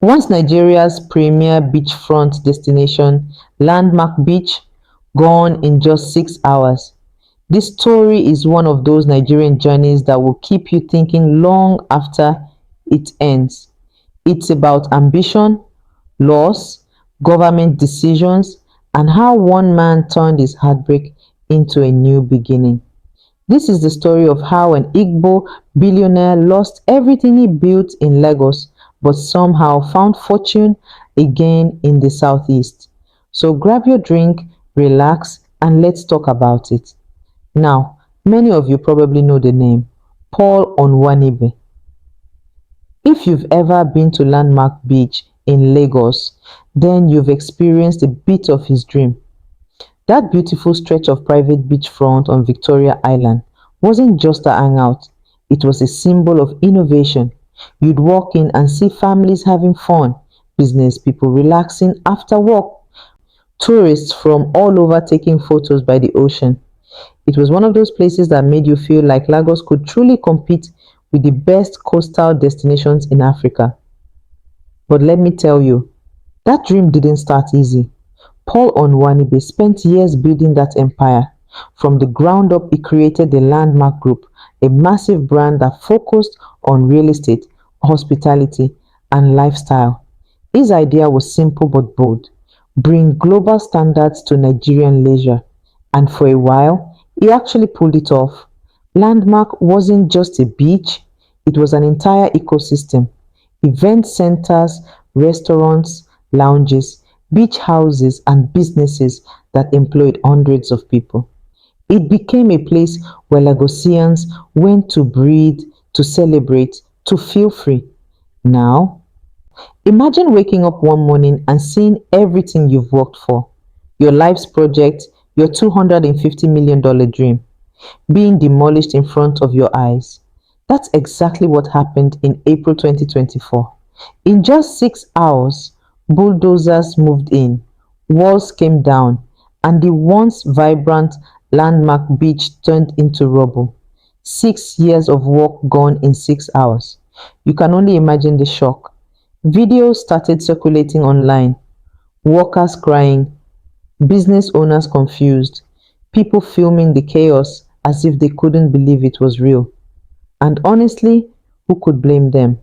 Once Nigeria's premier beachfront destination, Landmark Beach, gone in just 6 hours. This story is one of those Nigerian journeys that will keep you thinking long after it ends. It's about ambition, loss, government decisions, and how one man turned his heartbreak into a new beginning. This is the story of how an Igbo billionaire lost everything he built in Lagos but somehow found fortune again in the southeast. So grab your drink, relax, and let's talk about it. Now, many of you probably know the name Paul Onwuanibe. If you've ever been to Landmark Beach in Lagos, then you've experienced a bit of his dream. That beautiful stretch of private beachfront on Victoria Island wasn't just a hangout, it was a symbol of innovation. You'd walk in and see families having fun, business people relaxing after work, tourists from all over taking photos by the ocean. It was one of those places that made you feel like Lagos could truly compete with the best coastal destinations in Africa. But let me tell you, that dream didn't start easy. Paul Onwuanibe spent years building that empire. From the ground up, he created the Landmark Group, a massive brand that focused on real estate, hospitality, and lifestyle. His idea was simple but bold: bring global standards to Nigerian leisure. And for a while, he actually pulled it off. Landmark wasn't just a beach, it was an entire ecosystem: event centers, restaurants, lounges, beach houses, and businesses that employed hundreds of people. It became a place where Lagosians went to breathe, to celebrate, to feel free. Now, imagine waking up one morning and seeing everything you've worked for, your life's project, your $250 million dream, being demolished in front of your eyes. That's exactly what happened in April 2024. In just 6 hours, bulldozers moved in, walls came down, and the once vibrant Landmark Beach turned into rubble. 6 years of work gone in 6 hours. You can only imagine the shock. Videos started circulating online, workers crying, business owners confused, people filming the chaos as if they couldn't believe it was real. And honestly, who could blame them?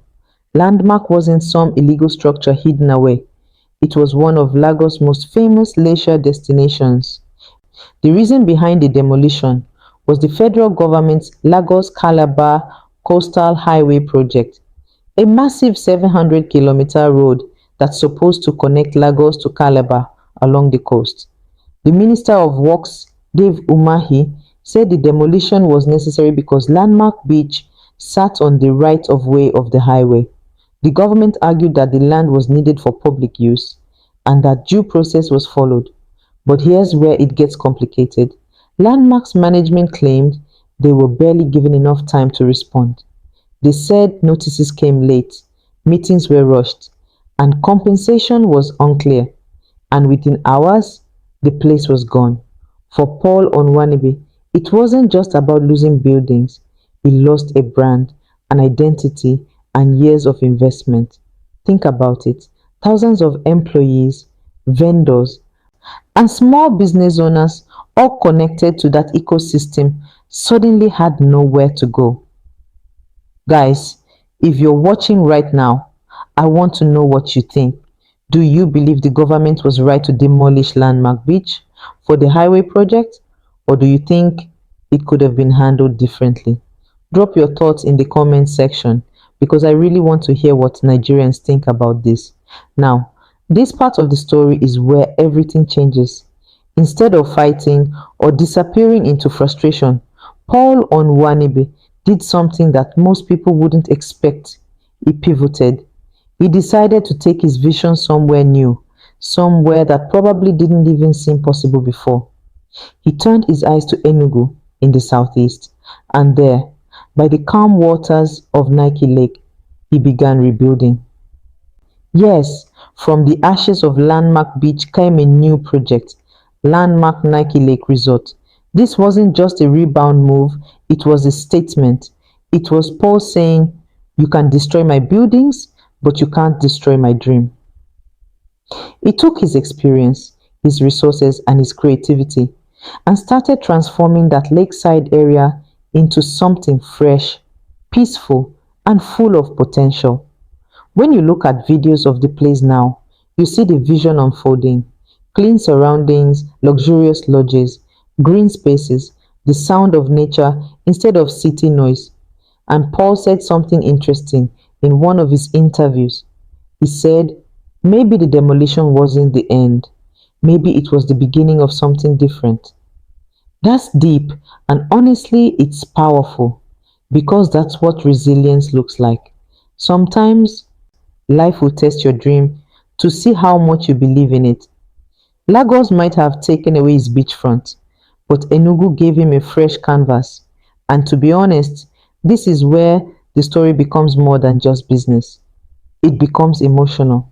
Landmark wasn't some illegal structure hidden away. It was one of Lagos' most famous leisure destinations. The reason behind the demolition was the federal government's Lagos-Calabar Coastal Highway project, a massive 700-kilometer road that's supposed to connect Lagos to Calabar along the coast. The Minister of Works, Dave Umahi, said the demolition was necessary because Landmark Beach sat on the right of way of the highway. The government argued that the land was needed for public use and that due process was followed. But here's where it gets complicated. Landmark's management claimed they were barely given enough time to respond. They said notices came late, meetings were rushed, and compensation was unclear. And within hours, the place was gone. For Paul Onwuanibe, it wasn't just about losing buildings. He lost a brand, an identity, and years of investment. Think about it. Thousands of employees, vendors, and small business owners, all connected to that ecosystem, suddenly had nowhere to go. Guys, if you're watching right now, I want to know what you think. Do you believe the government was right to demolish Landmark Beach for the highway project, or do you think it could have been handled differently? Drop your thoughts in the comment section because I really want to hear what Nigerians think about this. Now, this part of the story is where everything changes. Instead of fighting or disappearing into frustration, Paul Onwuanibe did something that most people wouldn't expect. He pivoted. He decided to take his vision somewhere new, somewhere that probably didn't even seem possible before. He turned his eyes to Enugu in the southeast, and there, by the calm waters of Nike Lake, he began rebuilding. Yes, from the ashes of Landmark Beach came a new project, Landmark Nike Lake Resort. This wasn't just a rebound move, it was a statement. It was Paul saying, "You can destroy my buildings, but you can't destroy my dream. He took his experience, his resources, and his creativity and started transforming that lakeside area into something fresh, peaceful, and full of potential. When you look at videos of the place now, you see the vision unfolding: clean surroundings, luxurious lodges, green spaces, the sound of nature instead of city noise. And Paul said something interesting in one of his interviews. He said, maybe the demolition wasn't the end. Maybe it was the beginning of something different. That's deep, and honestly, it's powerful because that's what resilience looks like. Sometimes life will test your dream to see how much you believe in it. Lagos might have taken away his beachfront, but Enugu gave him a fresh canvas. And to be honest, this is where the story becomes more than just business. It becomes emotional.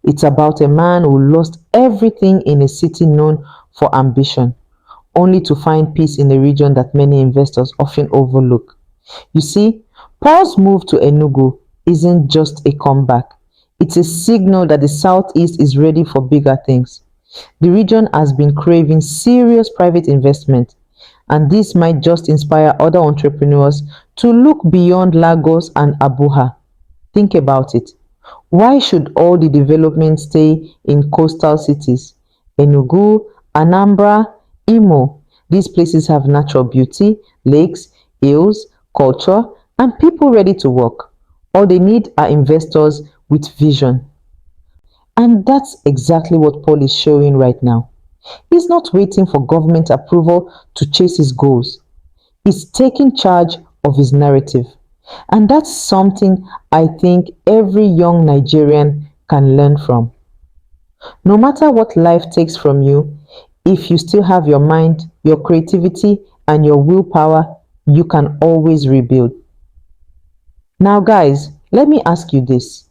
It's about a man who lost everything in a city known for ambition, only to find peace in a region that many investors often overlook. You see, Paul's move to Enugu isn't just a comeback, it's a signal that the Southeast is ready for bigger things. The region has been craving serious private investment, and this might just inspire other entrepreneurs to look beyond Lagos and Abuja. Think about it. Why should all the development stay in coastal cities? Enugu, Anambra, Imo. These places have natural beauty, lakes, hills, culture, and people ready to work. All they need are investors with vision. And that's exactly what Paul is showing right now. He's not waiting for government approval to chase his goals. He's taking charge of his narrative. And that's something I think every young Nigerian can learn from. No matter what life takes from you, if you still have your mind, your creativity, and your willpower, you can always rebuild. Now, guys, let me ask you this.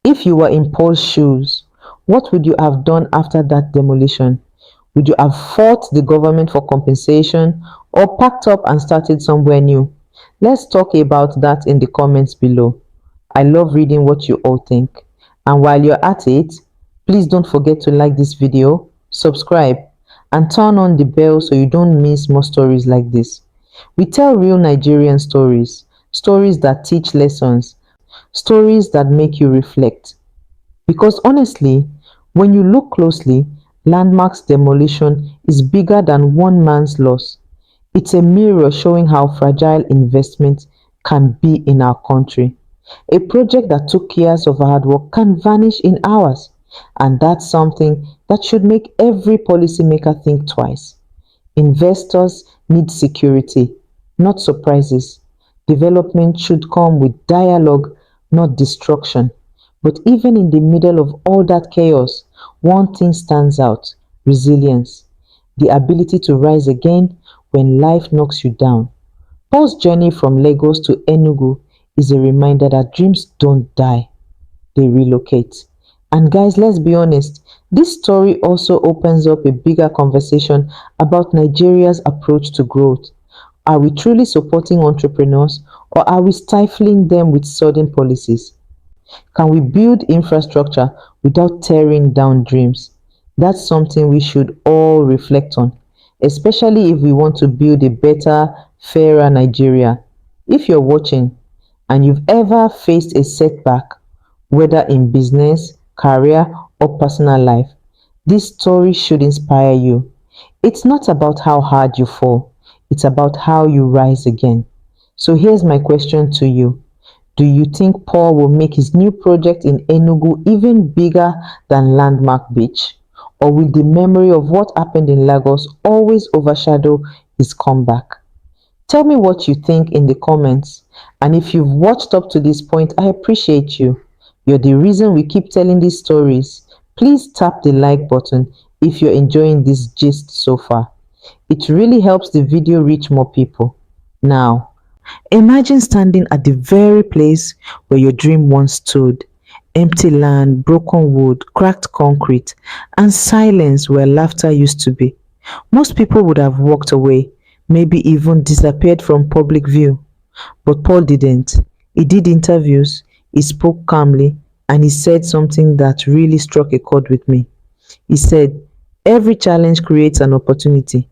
If you were in Paul's shoes, what would you have done after that demolition? Would you have fought the government for compensation or packed up and started somewhere new? Let's talk about that in the comments below. I love reading what you all think. And while you're at it, please don't forget to like this video, subscribe, and turn on the bell so you don't miss more stories like this. We tell real Nigerian stories, stories that teach lessons, stories that make you reflect. Because honestly, when you look closely, Landmark's demolition is bigger than one man's loss. It's a mirror showing how fragile investment can be in our country. A project that took years of hard work can vanish in hours, and that's something that should make every policymaker think twice. Investors need security, not surprises. Development should come with dialogue, not destruction. But even in the middle of all that chaos, one thing stands out: resilience, the ability to rise again when life knocks you down. Paul's journey from Lagos to Enugu is a reminder that dreams don't die, they relocate. And guys, let's be honest, this story also opens up a bigger conversation about Nigeria's approach to growth. Are we truly supporting entrepreneurs, or are we stifling them with sudden policies? Can we build infrastructure without tearing down dreams? That's something we should all reflect on, especially if we want to build a better, fairer Nigeria. If you're watching and you've ever faced a setback, whether in business, career, or personal life, this story should inspire you. It's not about how hard you fall, it's about how you rise again. So here's my question to you. Do you think Paul will make his new project in Enugu even bigger than Landmark Beach? Or will the memory of what happened in Lagos always overshadow his comeback? Tell me what you think in the comments. And if you've watched up to this point, I appreciate you. You're the reason we keep telling these stories. Please tap the like button if you're enjoying this gist so far. It really helps the video reach more people. Now, imagine standing at the very place where your dream once stood. Empty land, broken wood, cracked concrete, and silence where laughter used to be. Most people would have walked away, maybe even disappeared from public view. But Paul didn't. He did interviews, he spoke calmly, And he said something that really struck a chord with me. He said, "Every challenge creates an opportunity."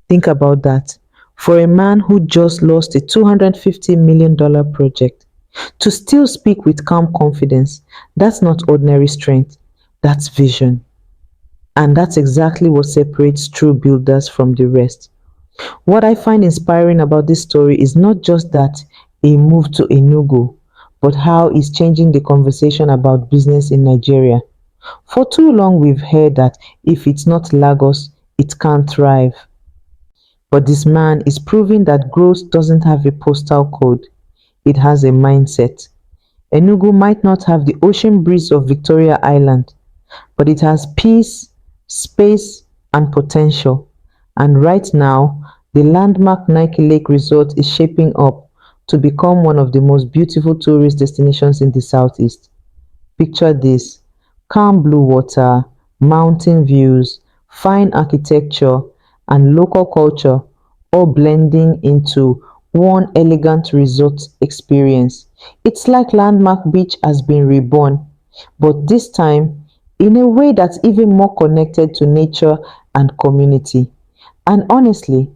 Think about that. For a man who just lost a $250 million project, to still speak with calm confidence, that's not ordinary strength, that's vision. And that's exactly what separates true builders from the rest. What I find inspiring about this story is not just that he moved to Enugu, but how he's changing the conversation about business in Nigeria. For too long, we've heard that if it's not Lagos, it can't thrive. But this man is proving that growth doesn't have a postal code, it has a mindset. Enugu might not have the ocean breeze of Victoria Island, but it has peace, space, and potential. And right now, the landmark Nike Lake Resort is shaping up to become one of the most beautiful tourist destinations in the southeast. Picture this: calm blue water, mountain views, fine architecture, and local culture all blending into one elegant resort experience. It's like Landmark Beach has been reborn, but this time in a way that's even more connected to nature and community. And honestly,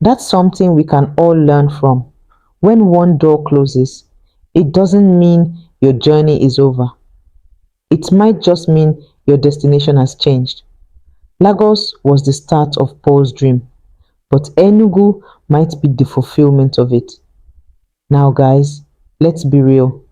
that's something we can all learn from. When one door closes, it doesn't mean your journey is over. It might just mean your destination has changed. Lagos was the start of Paul's dream, but Enugu might be the fulfillment of it. Now, guys, let's be real.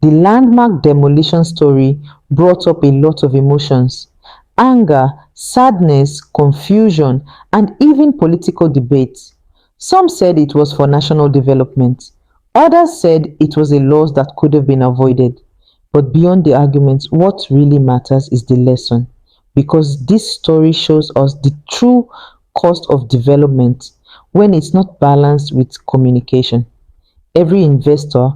The landmark demolition story brought up a lot of emotions: anger, sadness, confusion, and even political debates. Some said it was for national development, others said it was a loss that could have been avoided. But beyond the arguments, what really matters is the lesson. Because this story shows us the true cost of development when it's not balanced with communication. Every investor,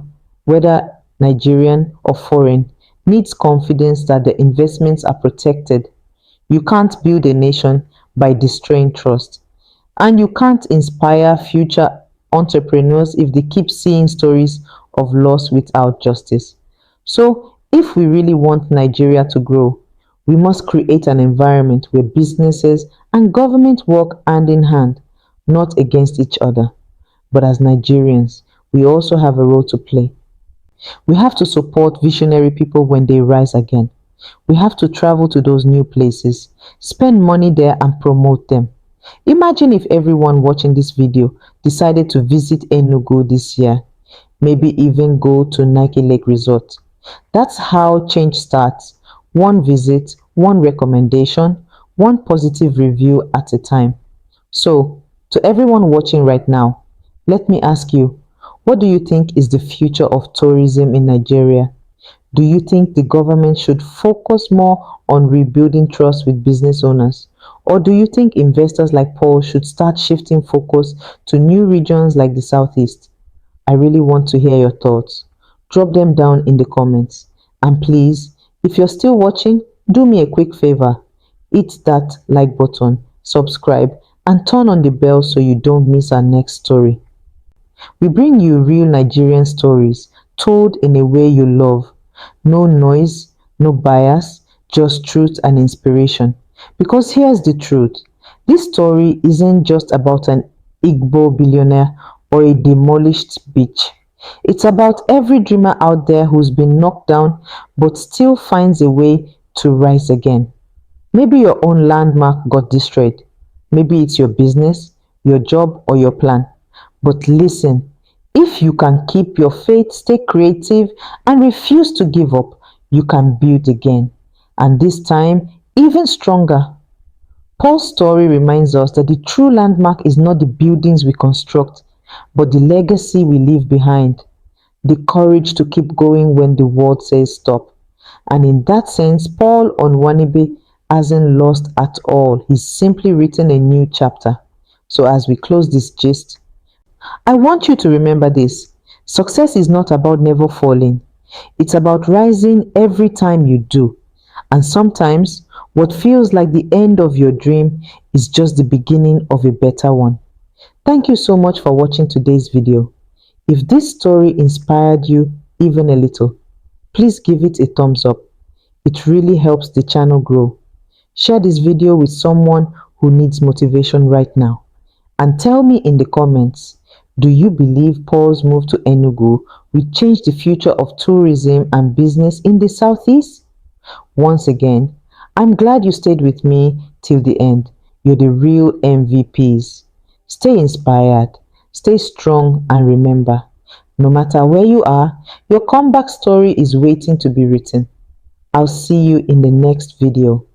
whether Nigerian or foreign, needs confidence that the investments are protected. You can't build a nation by destroying trust. And you can't inspire future entrepreneurs if they keep seeing stories of loss without justice. So, if we really want Nigeria to grow, we must create an environment where businesses and government work hand in hand, not against each other. But as Nigerians, we also have a role to play. We have to support visionary people when they rise again. We have to travel to those new places, spend money there, and promote them. Imagine if everyone watching this video decided to visit Enugu this year, maybe even go to Nike Lake Resort. That's how change starts: one visit, one recommendation, one positive review at a time. So, to everyone watching right now, let me ask you, what do you think is the future of tourism in Nigeria? Do you think the government should focus more on rebuilding trust with business owners? Or do you think investors like Paul should start shifting focus to new regions like the Southeast? I really want to hear your thoughts. Drop them down in the comments. And please, if you're still watching, do me a quick favor. Hit that like button, subscribe, and turn on the bell so you don't miss our next story. We bring you real Nigerian stories told in a way you love. No noise, no bias, just truth and inspiration. Because here's the truth: this story isn't just about an Igbo billionaire or a demolished beach. It's about every dreamer out there who's been knocked down but still finds a way to rise again. Maybe your own landmark got destroyed. Maybe it's your business, your job, or your plan. But listen, if you can keep your faith, stay creative, and refuse to give up, you can build again. And this time, even stronger. Paul's story reminds us that the true landmark is not the buildings we construct, but the legacy we leave behind. The courage to keep going when the world says stop. And in that sense, Paul Onwuanibe hasn't lost at all. He's simply written a new chapter. So as we close this gist, I want you to remember this: success is not about never falling, it's about rising every time you do. And sometimes, what feels like the end of your dream is just the beginning of a better one. Thank you so much for watching today's video. If this story inspired you even a little, Please give it a thumbs up. It really helps the channel grow. Share this video with someone who needs motivation right now. And tell me in the comments, do you believe Paul's move to Enugu will change the future of tourism and business in the Southeast? Once again, I'm glad you stayed with me till the end. You're the real MVPs. Stay inspired, stay strong, and remember, no matter where you are, your comeback story is waiting to be written. I'll see you in the next video.